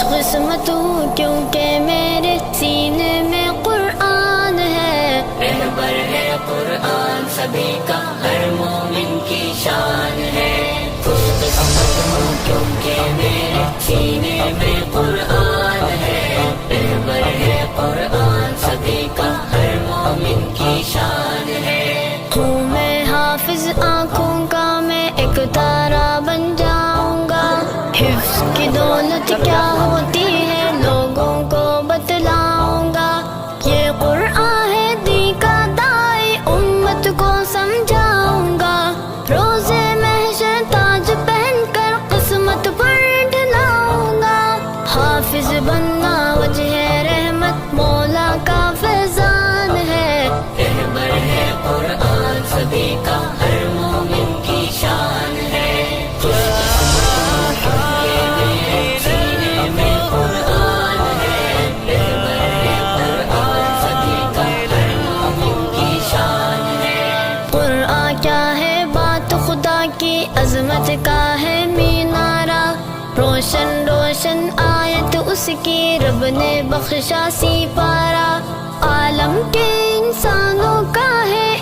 قسمت ہوں کیونکہ میرے سینے میں قرآن ہے. رہبر ہے قرآن سبھی کا ہر مومن کی شان ہے. خوش قسمت ہوں کیونکہ میرے سینے میں قرآن ہے. رہبر ہے قرآن سبھی کا ہر مومن کی شان ہے. ہوں میں حافظ آنکھوں کا میں ایک تارا بن جاؤں گا. حفظ کی دولت کیا ہوتی ہے لوگوں کو بتلاؤں گا. یہ قرآن ہے دی کا دائی امت کو سمجھاؤں گا. روزے محشر تاج پہن کر قسمت پر ڈھلاؤں گا. حافظ بننا وجہ رحمت مولا کا فیضان ہے. رہبر ہے قرآن سبھی کا ہر مومن کی شان ہے. خوش قسمت ہوں کیونکہ میرے سینے میں قرآن ہے. رہبر ہے قرآن سبھی کا ہر مومن کی شان ہے. قرآن کیا ہے بات خدا کی عظمت کا ہے مینارہ. روشن روشن آیت اس کی رب نے بخشا سی پارا. عالم کے انسانوں کا ہے